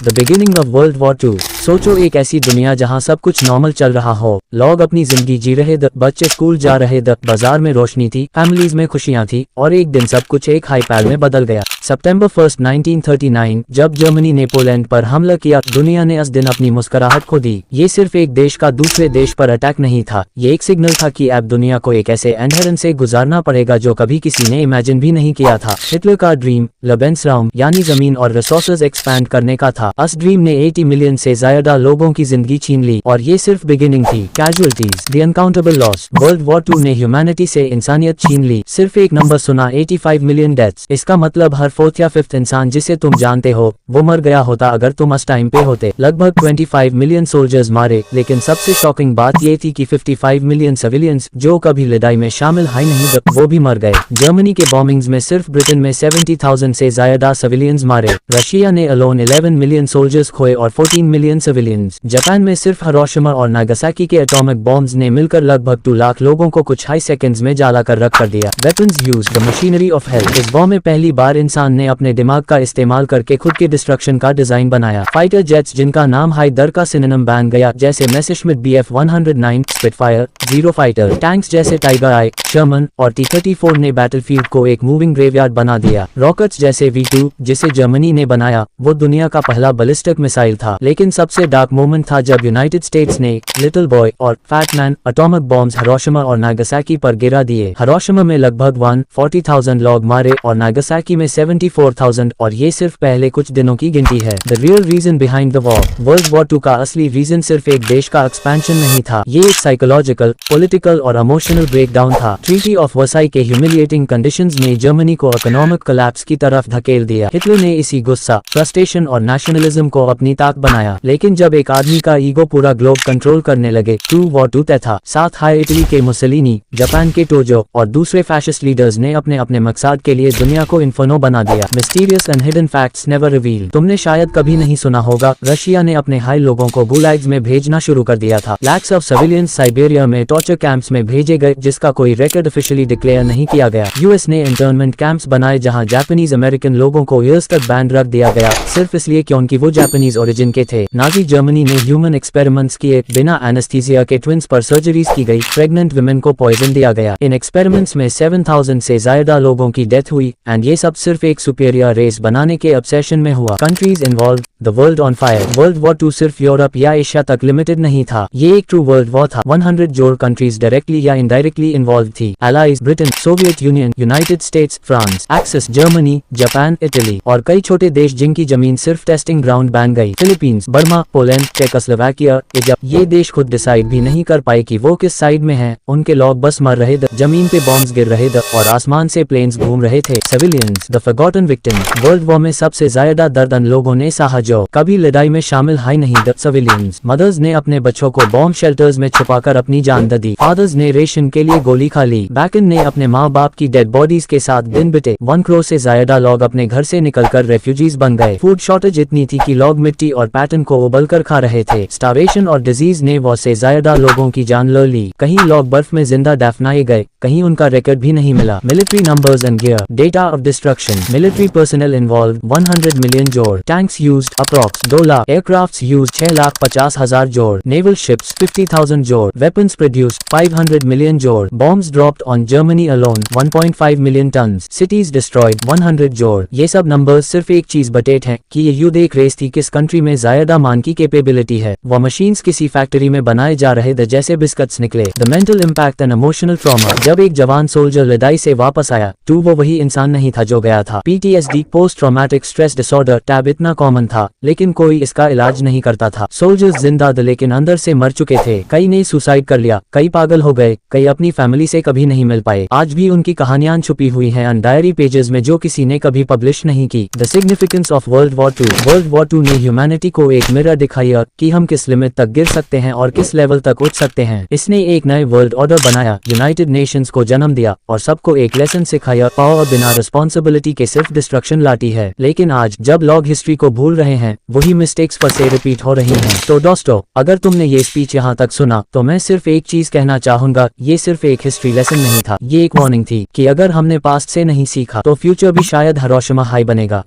The beginning of world war 2। सोचो एक ऐसी दुनिया जहां सब कुछ नॉर्मल चल रहा हो, लोग अपनी जिंदगी जी रहे थे, बच्चे स्कूल जा रहे थे, बाजार में रोशनी थी, फैमिलीज में खुशियां थी, और एक दिन सब कुछ एक हाई पैड में बदल गया। सितंबर 1, 1939 जब जर्मनी ने पोलैंड पर हमला किया, दुनिया ने उस दिन अपनी मुस्कुराहट खो दी। ये सिर्फ एक देश का दूसरे देश पर अटैक नहीं था, ये एक सिग्नल था कि अब दुनिया को एक ऐसे एंडहरन से गुजारना पड़ेगा जो कभी किसी ने इमेजिन भी नहीं किया था। हिटलर का ड्रीम लेबेंसराउम यानी जमीन और रिसोर्सेज एक्सपैंड करने का था। उस ड्रीम ने 80 मिलियन से ज्यादा लोगों की जिंदगी छीन ली, और ये सिर्फ बिगिनिंग थी। Casualties, the uncountable loss. World war 2 ने ह्यूमैनिटी से इंसानियत छीन ली। सिर्फ एक नंबर सुना, 85 मिलियन डेथ्स। इसका मतलब हर 4th या 5th इंसान जिसे तुम जानते हो वो मर गया होता अगर तुम उस टाइम पे होते। लगभग 25 मिलियन सोल्जर्स मारे, लेकिन सबसे शॉकिंग बात ये थी कि 55 मिलियन सिविलियंस जो कभी लड़ाई में शामिल ही नहीं थे वो भी मर गए। जर्मनी के बॉम्बिंग्स में सिर्फ ब्रिटेन में 70,000 से ज्यादा सिविलियंस मारे। रशिया ने अलोन 11 मिलियन सोल्जर्स खोए और 14 मिलियन सिविलियंस। जापान में सिर्फ हिरोशिमा और नागासाकी के एटॉमिक बॉम्ब्स ने मिलकर लगभग 2 लाख लोगों को कुछ हाई सेकंड्स में जला कर रख कर दिया। Weapons used, the machinery of hell. इस वॉर में पहली बार इंसान ने अपने दिमाग का इस्तेमाल करके खुद के डिस्ट्रक्शन का डिजाइन बनाया। फाइटर जेट्स जिनका नाम हाइदर का सिनोनिम बन गया, जैसे मेसेरश्मिट BF-109, Spitfire, zero fighter. Tanks जैसे टाइगर आई, शर्मन और T-34 ने बैटलफील्ड को एक मूविंग ग्रेवयार्ड बना दिया। रॉकेट्स जैसे V2 जिसे जर्मनी ने बनाया, वो दुनिया का पहला बैलिस्टिक मिसाइल था। लेकिन सबसे डार्क मोमेंट था जब यूनाइटेड स्टेट्स ने लिटिल बॉय और fat man atomic bombs Hiroshima और नागासाकी पर गिरा दिए। हिरोशिमा में लगभग 140,000 लोग मारे और नागासाकी में 74,000, और ये सिर्फ पहले कुछ दिनों की गिनती है। The real reason behind the war. World war 2 का असली रीजन सिर्फ एक देश का एक्सपेंशन नहीं था, ये एक साइकोलॉजिकल, पॉलिटिकल और इमोशनल ब्रेकडाउन था। ट्रीटी ऑफ वर्साई के ह्यूमिलिएटिंग कंडीशंस ने जर्मनी को इकोनॉमिक कोलैप्स की तरफ धकेल दिया। हिटलर ने इसी गुस्सा, फ्रस्ट्रेशन और नेशनलिज्म को अपनी ताकत बनाया। लेकिन जब एक आदमी का ईगो पूरा ग्लोब कंट्रोल करने लगे, वॉर 2 तय था। साथ हाई इटली के मुसोलिनी, जापान के टोजो और दूसरे फैशिस्ट लीडर्स ने अपने अपने मकसद के लिए दुनिया को इन्फर्नो बना दिया। Mysterious and hidden facts never reveal. तुमने शायद कभी नहीं सुना होगा, रशिया ने अपने हाई लोगों को गुलाग्स में भेजना शुरू कर दिया था। लैक्स ऑफ सिविलियंस साइबेरिया में टॉर्चर कैंप्स में भेजे गए, जिसका कोई रिकॉर्ड ऑफिशियली डिक्लेयर नहीं किया गया। यूएस ने इंटर्नमेंट कैंप्स बनाए जहां जापानीज अमेरिकन लोगों को ईयर्स तक बैन रख दिया गया, सिर्फ इसलिए क्योंकि वो जापानीज ओरिजिन के थे। नाजी जर्मनी ने ह्यूमन एक्सपेरिमेंट्स किए, बिना एनेस्थीसिया के ट्विंस पर सर्जरीज की गई, प्रेग्नेंट वुमेन को पॉइजन दिया गया। इन एक्सपेरिमेंट्स में 7,000 से ज्यादा लोगों की डेथ हुई, एंड ये सब सिर्फ एक सुपीरियर रेस बनाने के ऑब्सेशन में हुआ। Countries involve, the world on fire. World war 2 सिर्फ यूरोप या एशिया तक लिमिटेड नहीं था, ये एक ट्रू वर्ल्ड वॉर था। 100 जोड़ कंट्रीज डायरेक्टली या इनडायरेक्टली इन्वॉल्व थी। Allies, Britain, Soviet union, United states, France, axis, Germany, Japan, Italy और कई छोटे देश जिनकी जमीन सिर्फ टेस्टिंग ग्राउंड बन गई। Philippines, Burma, Poland, Czechoslovakia, Egypt. ये देश खुद डिसाइड भी नहीं कर पाए कि वो किस साइड में हैं। उनके लोग बस मर रहे थे, जमीन पे बॉम्ब्स गिर रहे थे और आसमान से प्लेन्स घूम रहे थे। Civilians, the forgotten victims. World war में सबसे ज्यादा दर्द उन लोगों ने सहा जो कभी लड़ाई में शामिल ही नहीं थे। सिविलियंस, मदर्स ने अपने बच्चों को बॉम्ब शेल्टर्स में छुपाकर अपनी जान दे दी। फादर्स ने रेशन के लिए गोली खा ली। बैकन ने अपने माँ बाप की डेड बॉडीज के साथ दिन बिते। 1 करोड़ से ज्यादा लोग अपने घर से निकलकर रेफ्यूजीज बन गए। फूड शॉर्टेज इतनी थी कि लोग मिट्टी और पैटर्न को उबलकर खा रहे थे। स्टार्वेशन और डिजीज ने वो से ज्यादा लोगों की जान ले ली। कहीं लोग बर्फ में जिंदा दफनाए गए, कहीं उनका रिकॉर्ड भी नहीं मिला। Military numbers and gear, data of destruction. Military personnel involve 100 million जोड़। Tanks used approx 2 lakh. Aircrafts used 6,50,000 जोड़। नेवल शिप्स 50,000 जोड़। वेपन्स प्रोड्यूस्ड 500 मिलियन जोड़। Bombs dropped on Germany alone 1.5 million tons. Cities destroyed 100 जोड़। ये सब नंबर्स सिर्फ एक चीज बटेट हैं कि ये युद्ध एक रेस थी किस कंट्री में ज्यादा मान की कैपेबिलिटी है। वो मशीन्स किसी फैक्ट्री में बनाए जा रहे थे जैसे बिस्किट्स निकले। The mental impact and emotional trauma. जब एक जवान सोल्जर लड़ाई से वापस आया तो वो वही इंसान नहीं था जो गया था। PTSD, post traumatic stress disorder, tab इतना कॉमन था, लेकिन कोई इसका इलाज नहीं करता था। सोल्जर्स जिंदा थे लेकिन अंदर से मर चुके थे। कई ने सुसाइड कर लिया, कई पागल हो गए, कई अपनी फैमिली से कभी नहीं मिल पाए। आज भी उनकी कहानियां छुपी हुई हैं अन डायरी पेजेस में जो किसी ने कभी पब्लिश नहीं की। The significance of world war 2। World war 2 ने ह्यूमैनिटी को एक मिरर दिखाया कि हम किस लिमिट तक गिर सकते हैं और किस लेवल तक उठ सकते हैं। इसने एक नए वर्ल्ड ऑर्डर बनाया, यूनाइटेड नेशंस को जन्म दिया और सबको एक लेसन सिखाया, पावर बिना रिस्पॉन्सिबिलिटी के सिर्फ डिस्ट्रक्शन लाती है। लेकिन आज जब लोग हिस्ट्री को भूल रहे हैं, वही मिस्टेक्स पर से रिपीट हो रही हैं। तो दोस्तों, अगर तुमने ये स्पीच यहाँ तक सुना तो मैं सिर्फ एक चीज कहना चाहूंगा, ये सिर्फ एक हिस्ट्री लेसन नहीं था, ये एक वार्निंग थी कि अगर हमने पास्ट से नहीं सीखा तो फ्यूचर भी शायद हिरोशिमा हाई बनेगा।